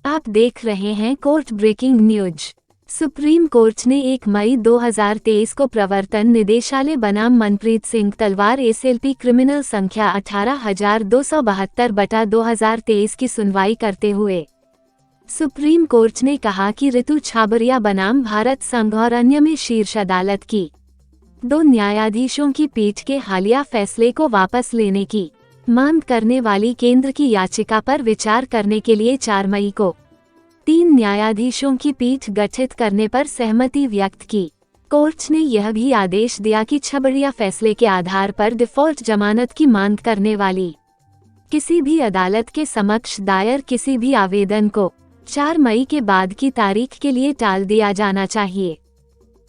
आप देख रहे हैं court breaking news. Supreme court ने 1 मई 2023 को प्रवर्तन निदेशालय बनाम मनप्रीत सिंह तलवार एसएलपी क्रिमिनल संख्या 18272/2023 की सुनवाई करते हुए सुप्रीम कोर्ट ने कहा कि रितु छाबरिया बनाम भारत संघ और अन्य में शीर्ष अदालत की 2 न्यायाधीशों की पीठ के हालिया फैसले को वापस लेने की मांग करने वाली केंद्र की याचिका पर विचार करने के लिए 4 मई को 3 न्यायाधीशों की पीठ गठित करने पर सहमति व्यक्त की। कोर्ट ने यह भी आदेश दिया कि छाबरिया फैसले के आधार पर डिफॉल्ट जमानत की मांग करने वाली किसी भी अदालत के समक्ष दायर किसी भी आवेदन को 4 मई के बाद की तारीख के लिए टाल दिया जाना चाहिए।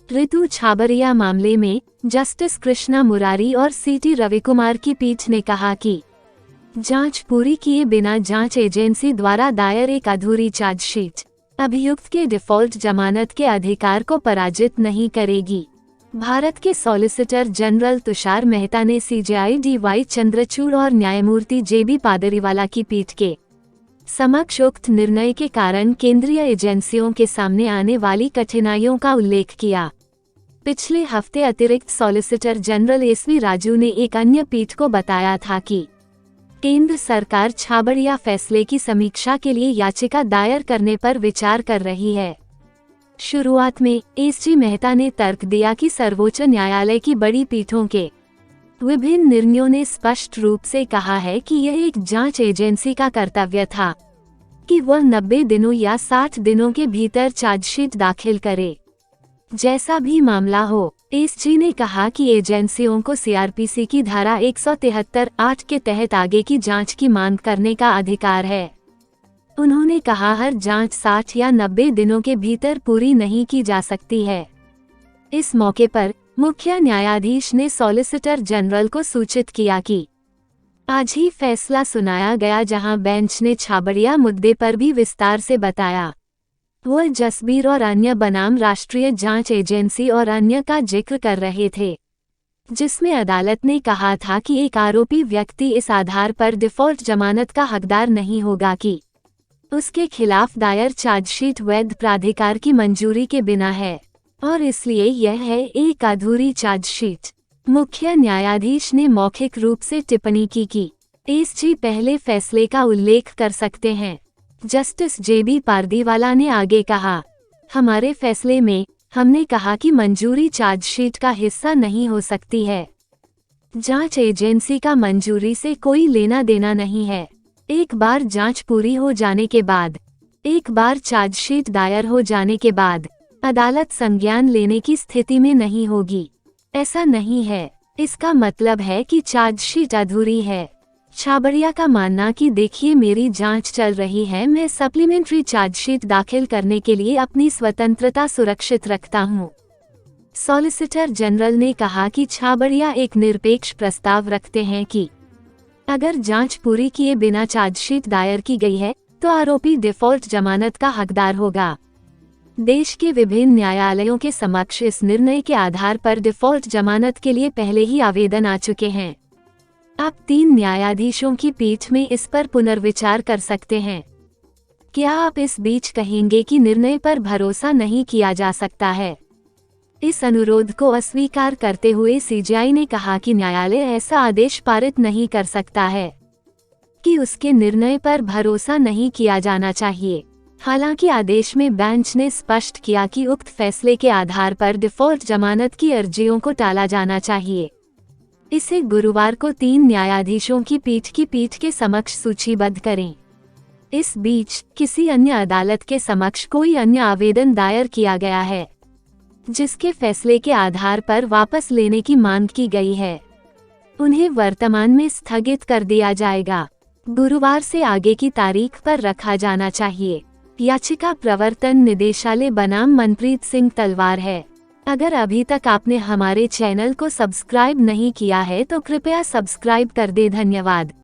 रितु छाबरिया मामले में जस्टिस कृष्णा मुरारी और सीटी रविकुमार की पीठ ने कहा कि जांच पूरी किए बिना जांच एजेंसी द्वारा दायर एक अधूरी चार्जशीट अभियुक्त के डिफॉल्ट जमानत के अधिकार को पराजित नहीं करेगी। भारत के सॉलिसिटर जनरल तुषार मेहता ने सीजेआई डी.वाई. चंद्रचूड़ और न्यायमूर्ति जे.बी. पादरीवाला की पीठ के समक्ष उक्त निर्णय के कारण केंद्रीय एजेंसियों के सामने आने वाली कठिनाइयों का उल्लेख किया। पिछले हफ्ते अतिरिक्त सॉलिसिटर जनरल एसवी राजू ने एक अन्य पीठ को बताया था कि केंद्र सरकार छाबरिया फैसले की समीक्षा के लिए याचिका दायर करने पर विचार कर रही है। शुरुआत में एसजी मेहता ने तर्क दिया कि सर्वोच्च न्यायालय की बड़ी पीठों के विभिन्न निर्णयों ने स्पष्ट रूप से कहा है कि यह एक जांच एजेंसी का कर्तव्य था कि वह 90 दिनों या 60 दिनों के भीतर चार्जशीट दाखिल करे। जैसा भी मामला हो, एसजी ने कहा कि एजेंसियों को सीआरपीसी की धारा 173(8) के तहत आगे की जांच की मांग करने का अधिकार है। उन्होंने कहा हर जांच 60 या 90 दिनों के भीतर पूरी नहीं की जा सकती है। इस मौके पर मुख्य न्यायाधीश ने सॉलिसिटर जनरल को सूचित किया कि आज ही फैसला सुनाया गया, जहां बेंच ने छाबरिया मुद्दे पर भी विस्तार से बताया। वह जसबीर और अन्य बनाम राष्ट्रीय जांच एजेंसी और अन्य का जिक्र कर रहे थे, जिसमें अदालत ने कहा था कि एक आरोपी व्यक्ति इस आधार पर डिफॉल्ट जमानत का हकदार नहीं होगा कि उसके खिलाफ दायर चार्जशीट वैध प्राधिकार की मंजूरी के बिना है और इसलिए यह है एक अधूरी चार्जशीट। मुख्य न्यायाधीश ने मौखिक रूप से टिप्पणी की कि एसजी पहले फैसले का उल्लेख कर सकते हैं। Justice JB. पादरीवाला ने आगे कहा, हमारे फैसले में हमने कहा कि मंजूरी चार्जशीट का हिस्सा नहीं हो सकती है। जांच एजेंसी का मंजूरी से कोई लेना देना नहीं है। एक बार जांच पूरी हो जाने के बाद, एक बार चार्जशीट दायर हो जाने के बाद अदालत संज्ञान लेने की स्थिति में नहीं होगी। ऐसा नहीं है। इसका मतलब है कि चार्जशीट अधूरी है। छाबरिया का मानना कि देखिए मेरी जांच चल रही है, मैं सप्लीमेंट्री चार्जशीट दाखिल करने के लिए अपनी स्वतंत्रता सुरक्षित रखता हूं। सॉलिसिटर जनरल ने कहा कि छाबरिया एक निरपेक्ष प्रस्ताव रखते हैं कि अगर जांच पूरी किए बिना चार्जशीट दायर की गई है तो आरोपी डिफॉल्ट जमानत का हकदार होगा। देश के विभिन्न न्यायालयों के समक्ष इस निर्णय के आधार पर डिफॉल्ट जमानत के लिए पहले ही आवेदन आ चुके हैं। अब 3 न्यायाधीशों की पीठ में इस पर पुनर्विचार कर सकते हैं। क्या आप इस बीच कहेंगे कि निर्णय पर भरोसा नहीं किया जा सकता है? इस अनुरोध को अस्वीकार करते हुए सीजेआई ने कहा कि न्यायालय ऐसा आदेश पारित नहीं कर सकता है कि उसके निर्णय पर भरोसा नहीं किया जाना चाहिए। हालांकि आदेश में बेंच ने स्पष्ट किया कि उक्त फैसले के आधार पर डिफॉल्ट जमानत की अर्जियों को टाला जाना चाहिए। इसे गुरुवार को 3 न्यायाधीशों की पीठ के समक्ष सूचीबद्ध करें। इस बीच किसी अन्य अदालत के समक्ष कोई अन्य आवेदन दायर किया गया है, जिसके फैसले के आधार पर वापस लेने की मांग की गई है। उन्हें वर्तमान में स्थगित कर दिया जाएगा। गुरुवार से आगे की तारीख पर रखा जाना चाहिए। याचिका प्रवर्तन निदेशालय बनाम मनप्रीत सिंह तलवार है। अगर अभी तक आपने हमारे चैनल को सब्सक्राइब नहीं किया है तो कृपया सब्सक्राइब कर दें। धन्यवाद।